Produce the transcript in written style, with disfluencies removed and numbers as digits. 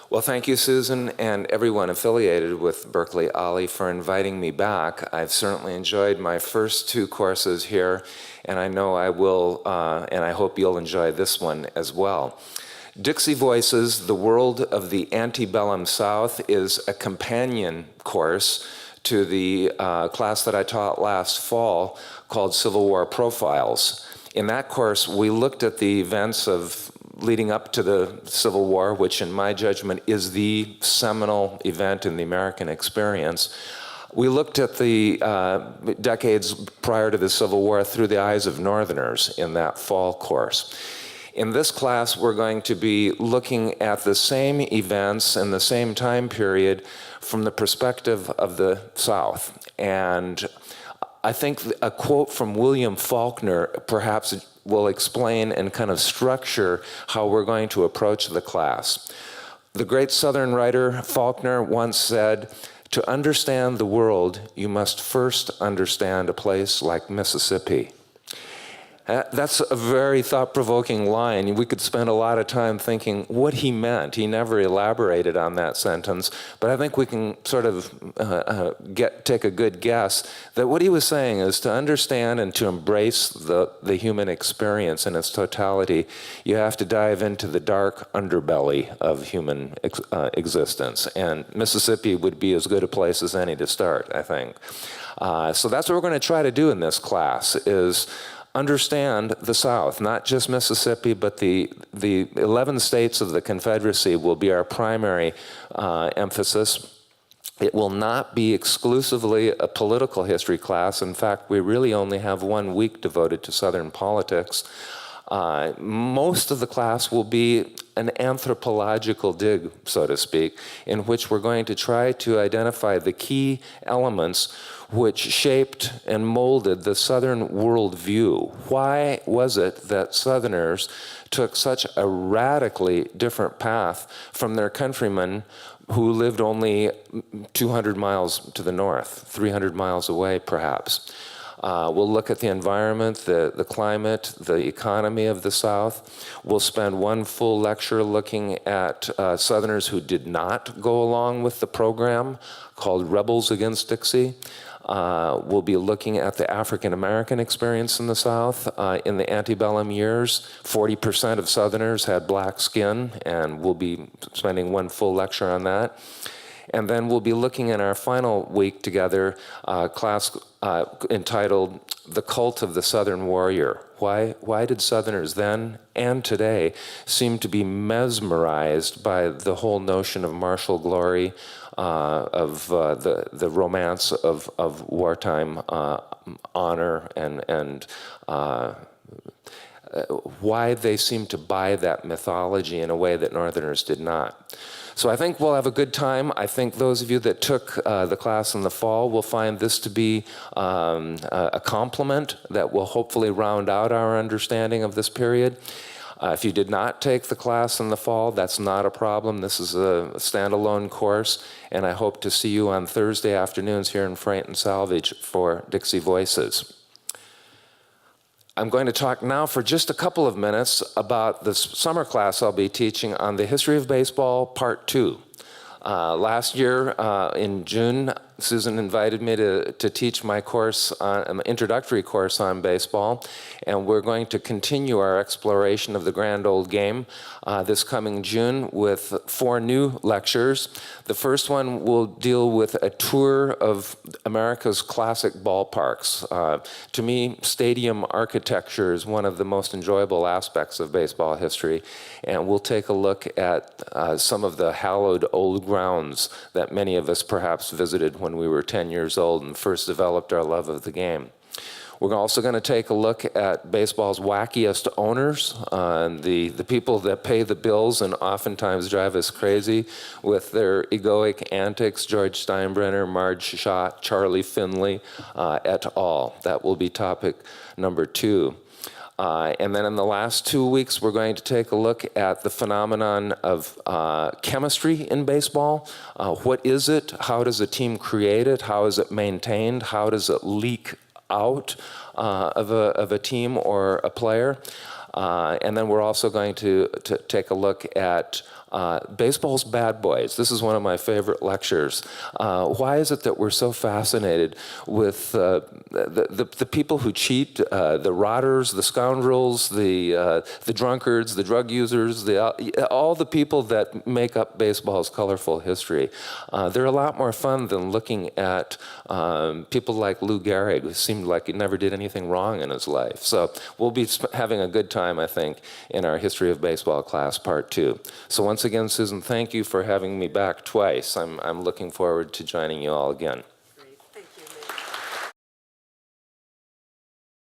Well, thank you, Susan, and everyone affiliated with Berkeley OLLI for inviting me back. I've certainly enjoyed my first two courses here, and I know I will, and I hope you'll enjoy this one as well. Dixie Voices, The World of the Antebellum South, is a companion course to the class that I taught last fall called Civil War Profiles. In that course, we looked at the events of leading up to the Civil War, which in my judgment is the seminal event in the American experience. We looked at the decades prior to the Civil War through the eyes of Northerners in that fall course. In this class, we're going to be looking at the same events in the same time period from the perspective of the South. And I think a quote from William Faulkner perhaps will explain and kind of structure how we're going to approach the class. The great Southern writer Faulkner once said, "To understand the world, you must first understand a place like Mississippi." That's a very thought-provoking line. We could spend a lot of time thinking what he meant. He never elaborated on that sentence, but I think we can sort of take a good guess that what he was saying is to understand and to embrace the human experience in its totality, you have to dive into the dark underbelly of human existence. And Mississippi would be as good a place as any to start, I think. So that's what we're going to try to do in this class, is understand the South, not just Mississippi, but the 11 states of the Confederacy will be our primary emphasis. It will not be exclusively a political history class. In fact, we really only have 1 week devoted to Southern politics. Most of the class will be an anthropological dig, so to speak, in which we're going to try to identify the key elements which shaped and molded the Southern worldview. Why was it that Southerners took such a radically different path from their countrymen who lived only 200 miles to the north, 300 miles away perhaps? We'll look at the environment, the climate, the economy of the South. We'll spend 1 full lecture looking at Southerners who did not go along with the program called Rebels Against Dixie. We'll be looking at the African-American experience in the South. In the antebellum years, 40% of Southerners had black skin, and we'll be spending 1 full lecture on that. And then we'll be looking in our final week together, class entitled The Cult of the Southern Warrior. Why did Southerners then and today seem to be mesmerized by the whole notion of martial glory, of the romance of wartime honor, and why they seem to buy that mythology in a way that Northerners did not? So I think we'll have a good time. I think those of you that took the class in the fall will find this to be a complement that will hopefully round out our understanding of this period. If you did not take the class in the fall, that's not a problem. This is a standalone course, and I hope to see you on Thursday afternoons here in Freight and Salvage for Dixie Voices. I'm going to talk now for just a couple of minutes about the summer class I'll be teaching on the history of baseball, part 2. Last year in June, Susan invited me to teach my course, an introductory course on baseball, and we're going to continue our exploration of the grand old game this coming June with 4 new lectures. The first one will deal with a tour of America's classic ballparks. To me, stadium architecture is one of the most enjoyable aspects of baseball history, and we'll take a look at some of the hallowed old grounds that many of us perhaps visited when we were 10 years old and first developed our love of the game. We're also going to take a look at baseball's wackiest owners, the people that pay the bills and oftentimes drive us crazy with their egoic antics: George Steinbrenner, Marge Schott, Charlie Finley, et al. That will be topic number 2. And then in the last 2 weeks, we're going to take a look at the phenomenon of chemistry in baseball. What is it? How does a team create it? How is it maintained? How does it leak out of a team or a player? And then we're also going to take a look at baseball's bad boys. This is one of my favorite lectures. Why is it that we're so fascinated with the people who cheat, the rotters, the scoundrels, the drunkards, the drug users, all the people that make up baseball's colorful history? They're a lot more fun than looking at people like Lou Gehrig, who seemed like he never did anything wrong in his life. So we'll be having a good time, I think, in our History of Baseball class, Part 2. So once again, Susan, thank you for having me back twice. I'm looking forward to joining you all again.